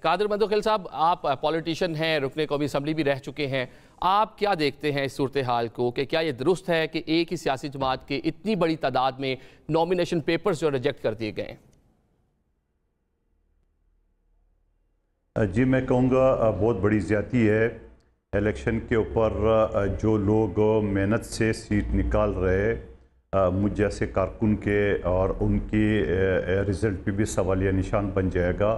قادر مندوخیل صاحب، آپ پولیٹیشین ہیں، رکن قومی اسمبلی بھی رہ چکے ہیں، آپ کیا دیکھتے ہیں اس صورتحال کو کہ کیا یہ درست ہے کہ ایک ہی سیاسی جماعت کے اتنی بڑی تعداد میں نومینیشن پیپرز جو ریجیکٹ کر دیے گئے ہیں؟ جی میں کہوں گا بہت بڑی زیادتی ہے الیکشن کے اوپر جو لوگ محنت سے سیٹ نکال رہے مجھ جیسے کارکن کے، اور ان کی رزلٹ پہ بھی سوالیہ نشان بن جائے گا،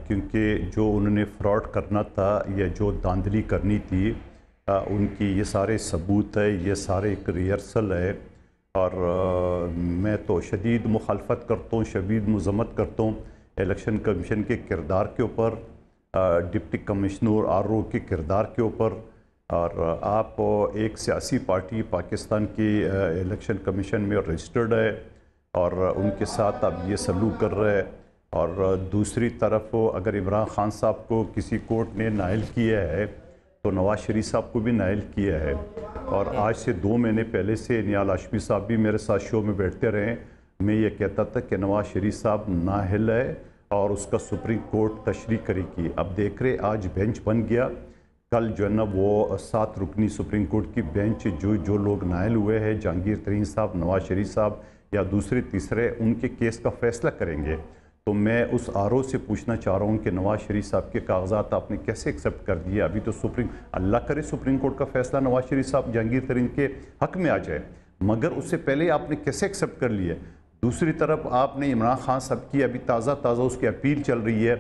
کیونکہ جو انہوں نے فراڈ کرنا تھا یا جو دھاندلی کرنی تھی ان کی یہ سارے ثبوت ہے، یہ سارے ایک ریہرسل ہے۔ اور میں تو شدید مخالفت کرتا ہوں، شدید مذمت کرتا ہوں الیکشن کمیشن کے کردار کے اوپر، ڈپٹی کمشنر RO کے کردار کے اوپر۔ اور آپ ایک سیاسی پارٹی پاکستان کی الیکشن کمیشن میں رجسٹرڈ ہے اور ان کے ساتھ آپ یہ سلوک کر رہے ہیں، اور دوسری طرف اگر عمران خان صاحب کو کسی کورٹ نے نائل کیا ہے تو نواز شریف صاحب کو بھی نائل کیا ہے۔ اور آج سے 2 مہینے پہلے سے نیال ہاشمی صاحب بھی میرے ساتھ شو میں بیٹھتے رہے، میں یہ کہتا تھا کہ نواز شریف صاحب نااہل ہے اور اس کا سپریم کورٹ تشریح کرے گی۔ اب دیکھ رہے آج بینچ بن گیا، کل جو ہے نا وہ 7 رکنی سپریم کورٹ کی بینچ جو لوگ نائل ہوئے ہیں، جہانگیر ترین صاحب، نواز شریف صاحب یا دوسرے تیسرے، ان کے کیس کا فیصلہ کریں گے۔ تو میں اس RO سے پوچھنا چاہ رہا ہوں کہ نواز شریف صاحب کے کاغذات آپ نے کیسے ایکسیپٹ کر دیے؟ ابھی تو اللہ کرے سپریم کورٹ کا فیصلہ نواز شریف صاحب جہانگیر ترین کے حق میں آ جائے، مگر اس سے پہلے آپ نے کیسے ایکسیپٹ کر لیے؟ دوسری طرف آپ نے عمران خان صاحب کی ابھی تازہ اس کی اپیل چل رہی ہے،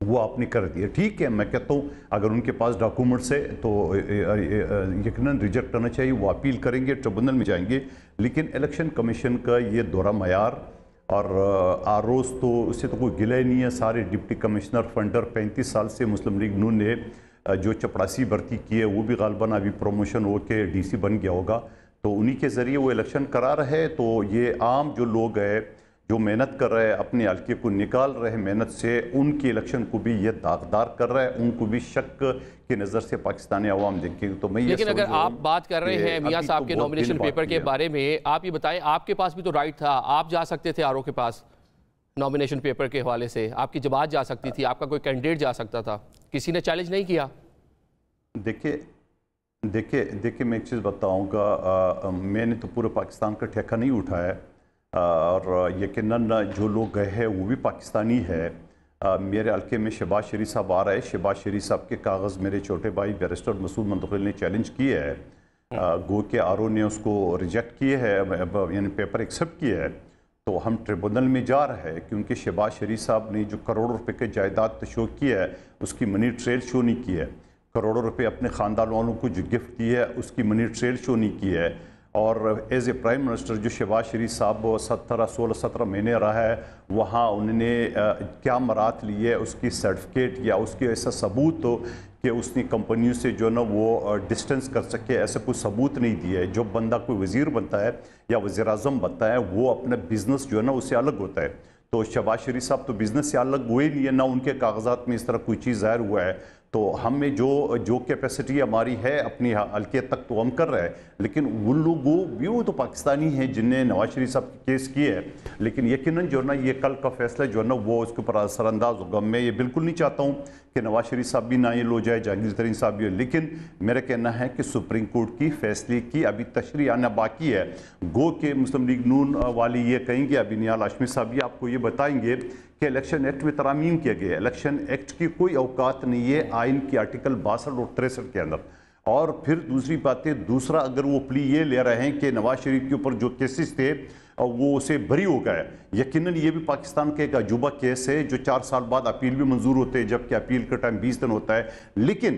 وہ آپ نے کر دیا۔ ٹھیک ہے، میں کہتا ہوں اگر ان کے پاس ڈاکومنٹس ہے تو یقیناً ریجیکٹ کرنا چاہیے، وہ اپیل کریں گے، ٹریبونل میں جائیں گے۔ لیکن الیکشن کمیشن کا یہ دورہ معیار اور ROs تو اس سے تو کوئی گلہ ہی نہیں ہے۔ سارے ڈپٹی کمشنر فنڈر 35 سال سے مسلم لیگ نون نے جو چپڑاسی بھرتی کی ہے وہ بھی غالباً ابھی پروموشن ہو کے DC بن گیا ہوگا، تو انہی کے ذریعے وہ الیکشن کرا رہے۔ تو یہ عام جو لوگ ہیں جو محنت کر رہے ہیں، اپنے حلقے کو نکال رہے ہیں محنت سے، ان کی الیکشن کو بھی یہ داغدار کر رہا ہے، ان کو بھی شک کی نظر سے پاکستانی عوام دیکھیں گے۔ تو میں یہ لیکن اگر آپ بات کر رہے ہیں میاں صاحب کے نومینیشن پیپر کے بارے میں، آپ یہ بتائیں آپ کے پاس بھی تو رائٹ تھا، آپ جا سکتے تھے RO کے پاس نومینیشن پیپر کے حوالے سے، آپ کی جماعت جا سکتی تھی، آپ کا کوئی کینڈیڈیٹ جا سکتا تھا، کسی نے چیلنج نہیں کیا؟ دیکھیں میں ایک چیز بتاؤں گا، میں نے تو پورے پاکستان کا ٹھیکہ نہیں اٹھایا، اور یقیناً جو لوگ گئے ہیں وہ بھی پاکستانی ہے۔ میرے حلقے میں شہباز شریف صاحب آ رہے ہیں، شہباز شریف صاحب کے کاغذ میرے چھوٹے بھائی بیرسٹر مسعود مندوخیل نے چیلنج کیے ہے، گو کہ RO نے اس کو ریجیکٹ کیے ہے، یعنی پیپر ایکسیپٹ کیے ہے۔ تو ہم ٹریبونل میں جا رہے ہیں کیونکہ شہباز شریف صاحب نے جو کروڑوں روپے کے جائیداد شو کیا ہے اس کی منی ٹریل شو نہیں کی ہے، کروڑوں روپے اپنے خاندان والوں کو جو گفٹ کی ہے اس کی منی ٹریل شو نہیں کی ہے۔ اور ایز اے پرائم منسٹر جو شہباز شریف صاحب 16-17 مہینے رہا ہے، وہاں انہوں نے کیا مرات لی ہے، اس کی سرٹیفکیٹ یا اس کی ایسا ثبوت ہو کہ اس نے کمپنیوں سے جو ہے نا وہ ڈسٹنس کر سکے، ایسا کوئی ثبوت نہیں دیا ہے۔ جو بندہ کوئی وزیر بنتا ہے یا وزیر اعظم بنتا ہے وہ اپنا بزنس جو ہے نا اس سے الگ ہوتا ہے، تو شہباز شریف صاحب تو بزنس سے الگ ہوئے نہیں ہے، نہ ان کے کاغذات میں اس طرح کوئی چیز ظاہر ہوا ہے۔ تو ہمیں جو کیپیسٹی ہماری ہے اپنی حلقے تک تو ہم کر رہے ہیں، لیکن وہ لوگوں بھی وہ تو پاکستانی ہیں جن نے نواز شریف صاحب کی کیس کی ہے، لیکن یقیناً جو ہے نا یہ کل کا فیصلہ جو ہے نا وہ اس کے اوپر اثر انداز ہوگا۔ میں یہ بالکل نہیں چاہتا ہوں کہ نواز شریف صاحب بھی نائل ہو جائے، جہانگیر ترین صاحب بھی ہو، لیکن میرا کہنا ہے کہ سپریم کورٹ کی فیصلے کی ابھی تشریح آنا باقی ہے۔ گو کہ مسلم لیگ نون والی یہ کہیں گے، ابھی نیال ہاشمی صاحب بھی آپ کو یہ بتائیں گے کہ الیکشن ایکٹ میں ترامیم کیا گیا ہے، الیکشن ایکٹ کی کوئی اوقات نہیں ہے آئین کی آرٹیکل 62 اور 63 کے اندر۔ اور پھر دوسری باتیں، دوسرا اگر وہ پلی یہ لے رہے ہیں کہ نواز شریف کے اوپر جو کیسز تھے وہ اسے بری ہو گئے، یقیناً یہ بھی پاکستان کے ایک عجوبہ کیس ہے جو 4 سال بعد اپیل بھی منظور ہوتے ہیں، جبکہ اپیل کا ٹائم 20 دن ہوتا ہے۔ لیکن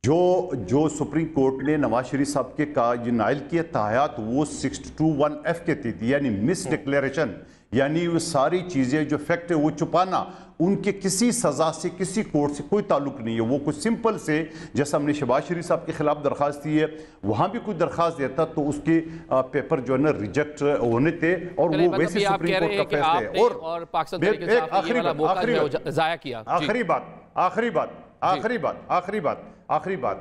جو سپریم کورٹ نے نواز شریف صاحب کے نائل کیے تاحیات وہ 621F کے تحت، یعنی مس ڈکلیریشن، یعنی وہ ساری چیزیں جو فیکٹ ہے وہ چھپانا، ان کے کسی سزا سے کسی کورٹ سے کوئی تعلق نہیں ہے۔ وہ کچھ سمپل سے، جیسا ہم نے شہباز شریف صاحب کے خلاف درخواست دی ہے، وہاں بھی کوئی درخواست دیتا تو اس کے پیپر جو ہے نا ریجیکٹ ہونے تھے، اور وہ ویسے سپریم کورٹ کا فیصلہ ہے۔ اور آخری بات